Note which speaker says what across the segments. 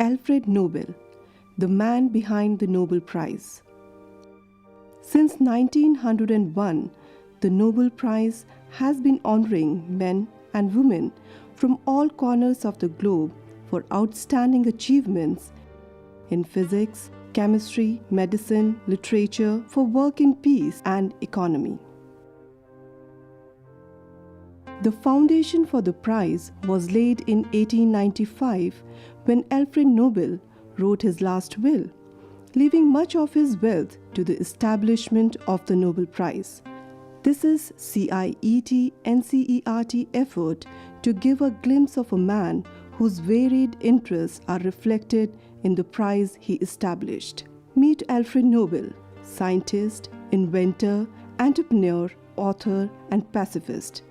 Speaker 1: Alfred Nobel, the man behind the Nobel Prize. Since 1901, the Nobel Prize has been honoring men and women from all corners of the globe for outstanding achievements in physics, chemistry, medicine, literature, for work in peace and economy. The foundation for the prize was laid in 1895 when Alfred Nobel wrote his last will, leaving much of his wealth to the establishment of the Nobel Prize. This is CIET-NCERT effort to give a glimpse of a man whose varied interests are reflected in the prize he established. Meet Alfred Nobel, scientist, inventor, entrepreneur, author, and pacifist,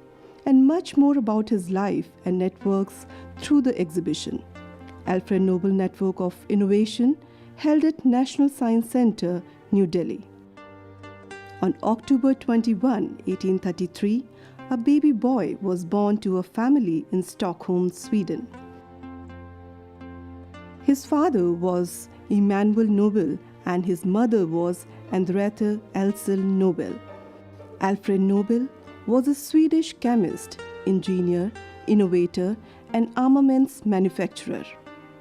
Speaker 1: and much more about his life and networks through the exhibition. Alfred Nobel Network of Innovation, held at National Science Centre, New Delhi. On October 21, 1833, a baby boy was born to a family in Stockholm, Sweden. His father was Emanuel Nobel and his mother was Andrethe Elsel Nobel. Alfred Nobel was a Swedish chemist, engineer, innovator, and armaments manufacturer.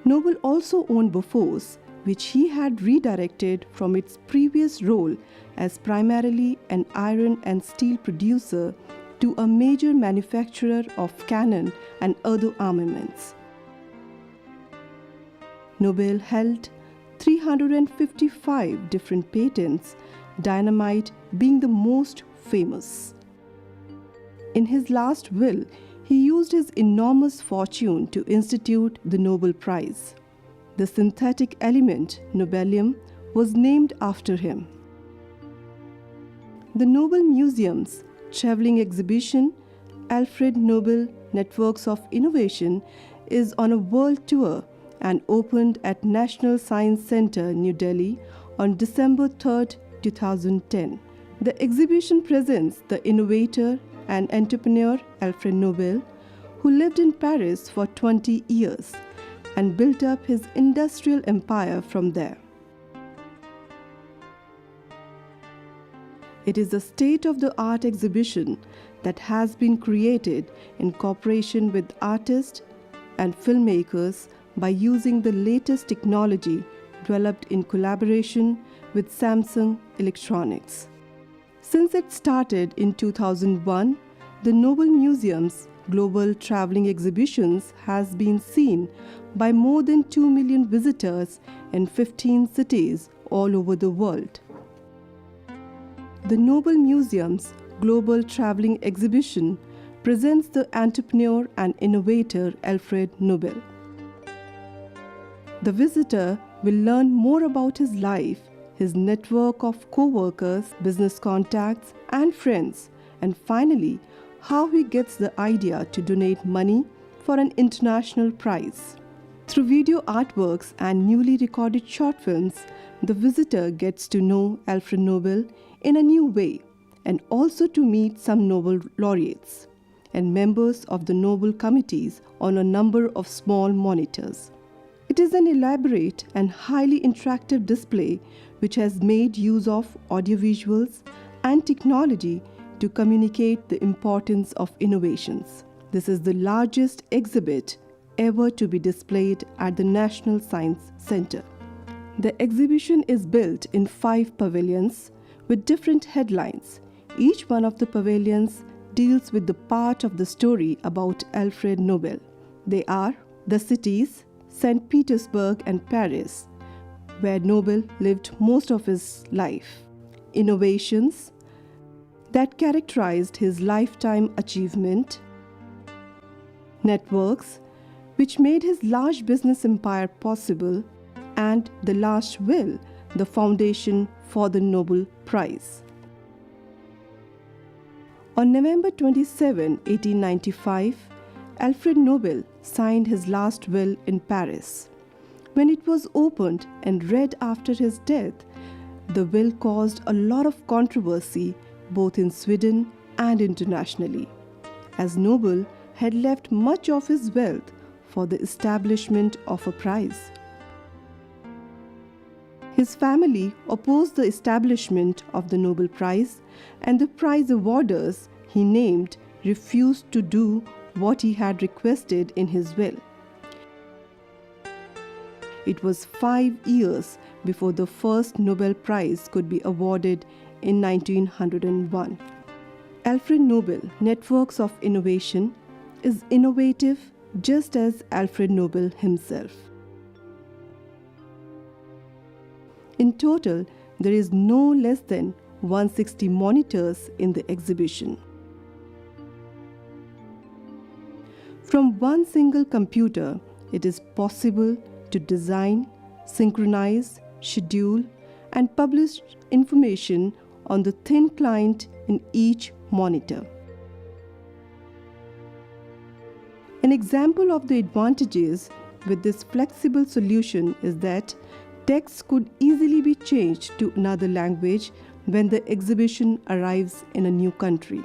Speaker 1: Nobel also owned Bofors, which he had redirected from its previous role as primarily an iron and steel producer to a major manufacturer of cannon and other armaments. Nobel held 355 different patents, dynamite being the most famous. In his last will, he used his enormous fortune to institute the Nobel Prize. The synthetic element, nobelium, was named after him. The Nobel Museum's traveling exhibition, Alfred Nobel Networks of Innovation, is on a world tour and opened at National Science Centre, New Delhi on December 3, 2010. The exhibition presents the innovator and entrepreneur Alfred Nobel, who lived in Paris for 20 years and built up his industrial empire from there. It is a state-of-the-art exhibition that has been created in cooperation with artists and filmmakers by using the latest technology developed in collaboration with Samsung Electronics. Since it started in 2001, the Nobel Museum's global traveling exhibitions has been seen by more than 2 million visitors in 15 cities all over the world. The Nobel Museum's global traveling exhibition presents the entrepreneur and innovator Alfred Nobel. The visitor will learn more about his life, his network of co-workers, business contacts, and friends, and finally, how he gets the idea to donate money for an international prize. Through video artworks and newly recorded short films, the visitor gets to know Alfred Nobel in a new way and also to meet some Nobel laureates and members of the Nobel committees on a number of small monitors. It is an elaborate and highly interactive display which has made use of audiovisuals and technology to communicate the importance of innovations. This is the largest exhibit ever to be displayed at the National Science Centre. The exhibition is built in 5 pavilions with different headlines. Each one of the pavilions deals with the part of the story about Alfred Nobel. They are the cities, St. Petersburg and Paris, where Nobel lived most of his life. Innovations that characterized his lifetime achievement. Networks which made his large business empire possible. And the last will, the foundation for the Nobel Prize. On November 27, 1895, Alfred Nobel signed his last will in Paris. When it was opened and read after his death, the will caused a lot of controversy both in Sweden and internationally, as Nobel had left much of his wealth for the establishment of a prize. His family opposed the establishment of the Nobel Prize, and the prize awarders he named refused to do what he had requested in his will. It was 5 years before the first Nobel Prize could be awarded in 1901. Alfred Nobel Networks of Innovation is innovative just as Alfred Nobel himself. In total, there is no less than 160 monitors in the exhibition. From one single computer, it is possible to design, synchronize, schedule, and publish information on the thin client in each monitor. An example of the advantages with this flexible solution is that text could easily be changed to another language when the exhibition arrives in a new country.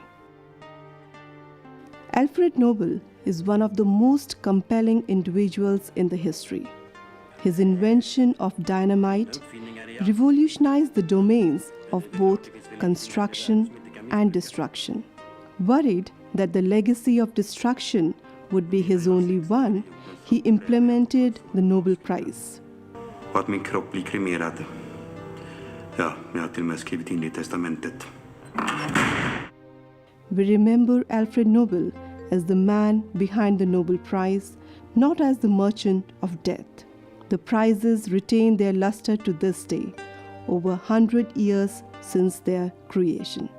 Speaker 1: Alfred Nobel is one of the most compelling individuals in the history. His invention of dynamite revolutionized the domains of both construction and destruction. Worried that the legacy of destruction would be his only one, he implemented the Nobel Prize.
Speaker 2: Och att min kropp blir kremerad. Ja, jag har till och med skrivit in det i testamentet.
Speaker 1: We remember Alfred Nobel as the man behind the Nobel Prize, not as the merchant of death. The prizes retain their luster to this day, over 100 years since their creation.